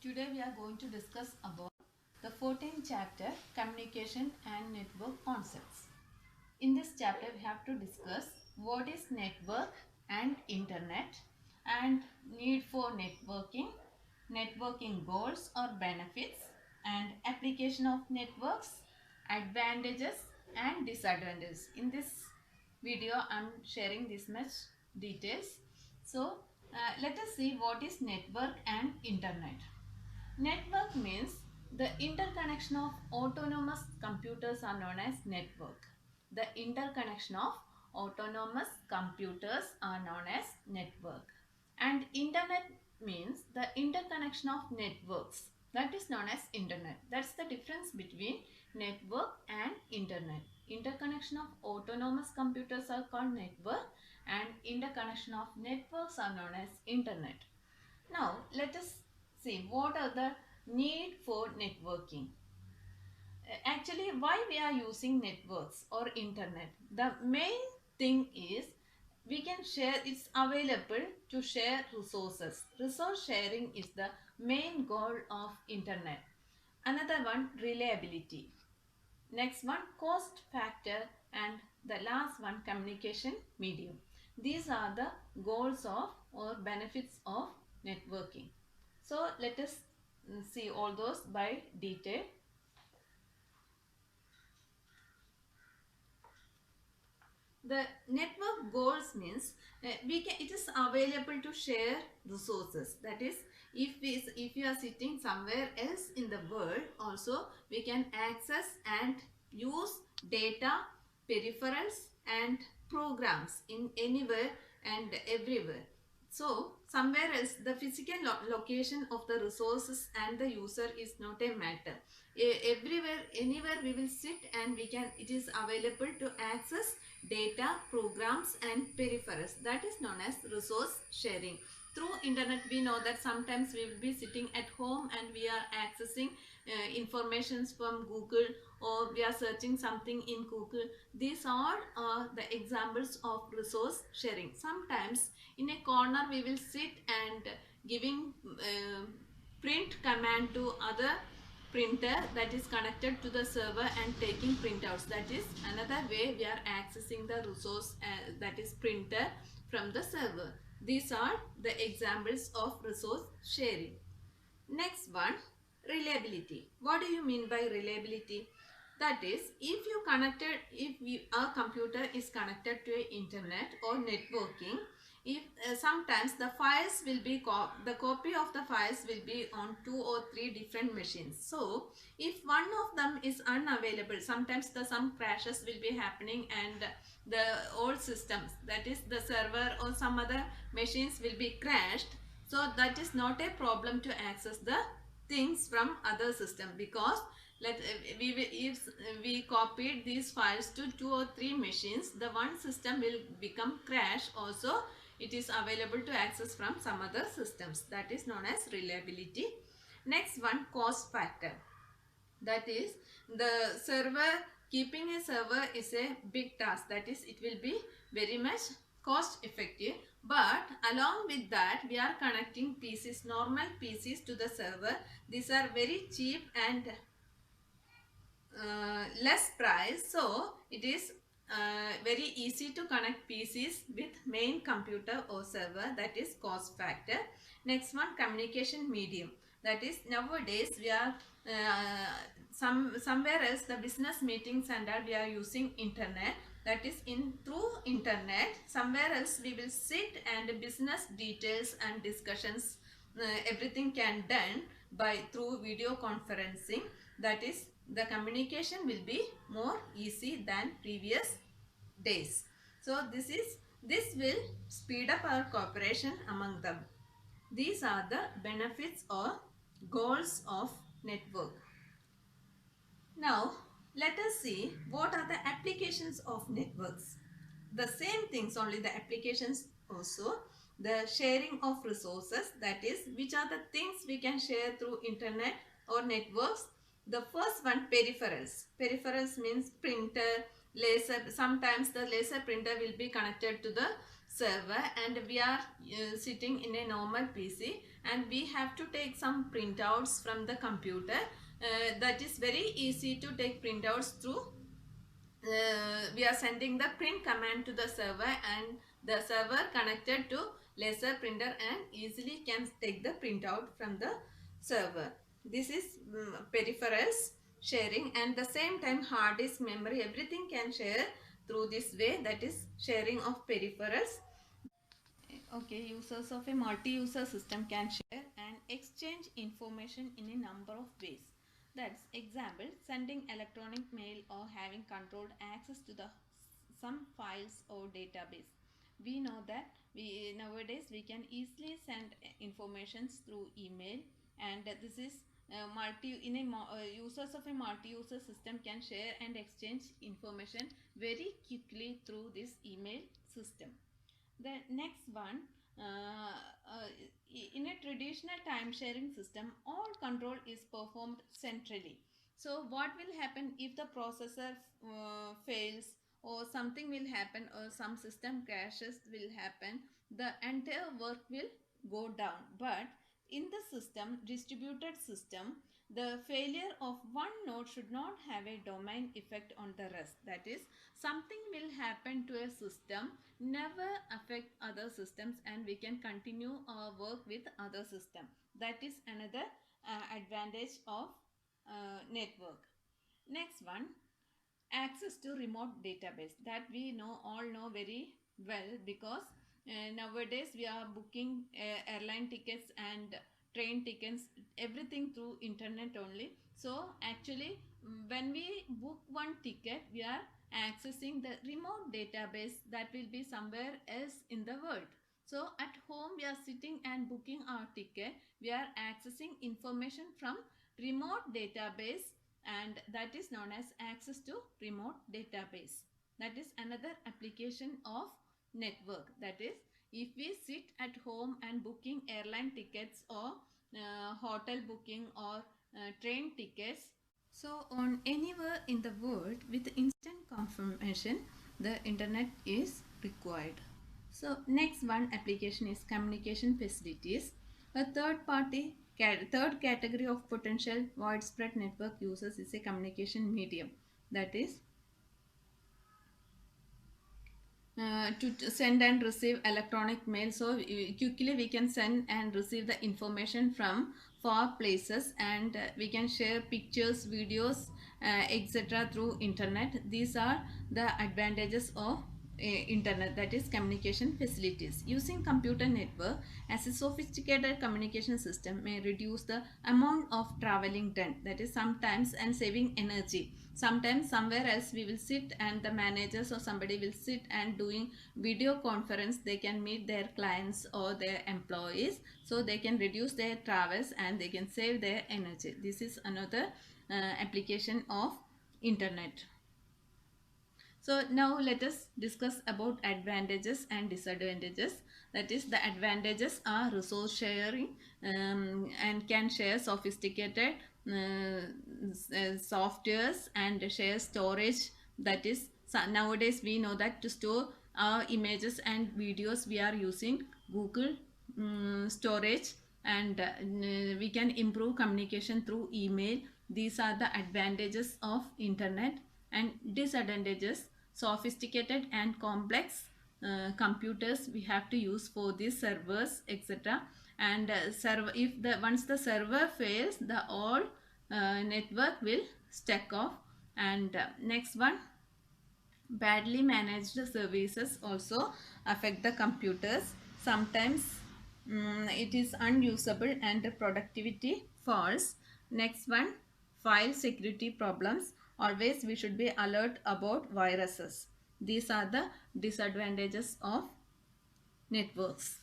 Today we are going to discuss about the 14th chapter, Communication and Network Concepts. In this chapter we have to discuss what is network and internet and need for networking, networking goals or benefits and application of networks, advantages and disadvantages. In this video I am sharing this much details. So let us see what is network and internet. Network means the interconnection of autonomous computers are known as network. The interconnection of autonomous computers are known as network. And internet means the interconnection of networks. That is known as internet. That's the difference between network and internet. Interconnection of autonomous computers are called network and interconnection of networks are known as internet. Now let us see what are the need for networking. Actually, why we are using networks or internet? The main thing is we can share, it's available to share resources. Resource sharing is the main goal of internet. Another one, reliability. Next one, cost factor, and the last one, communication medium. These are the goals of or benefits of networking. So let us see all those by detail. The network goals means it is available to share resources. That is, if you are sitting somewhere else in the world, also we can access and use data, peripherals and programs in anywhere and everywhere. So somewhere else the physical location of the resources and the user is not a matter. Everywhere, anywhere we will sit and we can, it is available to access data, programs and peripherals. That is known as resource sharing. Through internet we know that sometimes we will be sitting at home and we are accessing informations from Google, or we are searching something in Google. These are the examples of resource sharing. Sometimes in a corner we will sit and giving print command to other printer that is connected to the server and taking printouts. That is another way we are accessing the resource that is printer from the server. These are the examples of resource sharing. Next one, reliability. What do you mean by reliability? That is, if our computer is connected to internet or networking, if sometimes the files will be the copy of the files will be on 2 or 3 different machines. So if one of them is unavailable, sometimes some crashes will be happening and the old systems, that is the server or some other machines will be crashed. So that is not a problem to access the things from other system, because if we copied these files to 2 or 3 machines, the one system will become crash. Also it is available to access from some other systems. That is known as reliability. Next one, cost factor. That is, the server, keeping a server is a big task. That is, it will be very much cost effective, but along with that we are connecting PCs, normal PCs to the server. These are very cheap and less price, so it is very easy to connect PCs with main computer or server. That is cost factor. Next one, communication medium. That is, nowadays we are somewhere else the business meetings and all we are using internet. That is, through internet somewhere else we will sit and business details and discussions, everything can done by through video conferencing. That is, the communication will be more easy than previous days. So this will speed up our cooperation among them. These are the benefits or goals of network. Now let us see what are the applications of networks. The same things, only the applications also. The sharing of resources, that is, which are the things we can share through internet or networks. The first one, peripherals. Peripherals means printer, laser. Sometimes the laser printer will be connected to the server and we are sitting in a normal PC and we have to take some printouts from the computer. That is very easy to take printouts through. We are sending the print command to the server, and the server connected to laser printer and easily can take the printout from the server. This is peripherals sharing, and the same time hard disk, memory, everything can share through this way, that is sharing of peripherals. Okay, users of a multi-user system can share and exchange information in a number of ways. That's example, sending electronic mail or having controlled access to the some files or database. We know that we nowadays we can easily send informations through email, and this is users of a multi-user system can share and exchange information very quickly through this email system. The next one, in a traditional time sharing system, all control is performed centrally. So what will happen if the processor fails, or something will happen, or some system crashes will happen, the entire work will go down. But in the system, distributed system, the failure of one node should not have a domain effect on the rest. That is, something will happen to a system, never affect other systems, and we can continue our work with other system. That is another advantage of network. Next one, access to remote database, that we know all know very well, because nowadays we are booking airline tickets and train tickets, everything through internet only. So actually, when we book one ticket, we are accessing the remote database that will be somewhere else in the world. So at home we are sitting and booking our ticket, we are accessing information from remote database, and that is known as access to remote database. That is another application of network. That is, if we sit at home and booking airline tickets, or hotel booking, or train tickets, so on anywhere in the world with instant confirmation, the internet is required. So next one application is communication facilities. A third category of potential widespread network users is a communication medium. That is to send and receive electronic mail. So quickly we can send and receive the information from far places, and we can share pictures, videos, etc. through internet. These are the advantages of internet, that is communication facilities. Using computer network as a sophisticated communication system may reduce the amount of traveling done, that is sometimes, and saving energy. Sometimes somewhere else we will sit, and the managers or somebody will sit and doing video conference, they can meet their clients or their employees, so they can reduce their travels and they can save their energy. This is another application of internet. So now let us discuss about advantages and disadvantages. That is, the advantages are resource sharing, and can share sophisticated softwares and share storage. That is, nowadays we know that to store our images and videos we are using Google storage, and we can improve communication through email. These are the advantages of internet. And disadvantages, sophisticated and complex computers we have to use for these servers, etc. And server, if the once the server fails, the all network will stuck off. And next one, badly managed services also affect the computers. Sometimes it is unusable and the productivity falls. Next one, file security problems. Always we should be alert about viruses. These are the disadvantages of networks.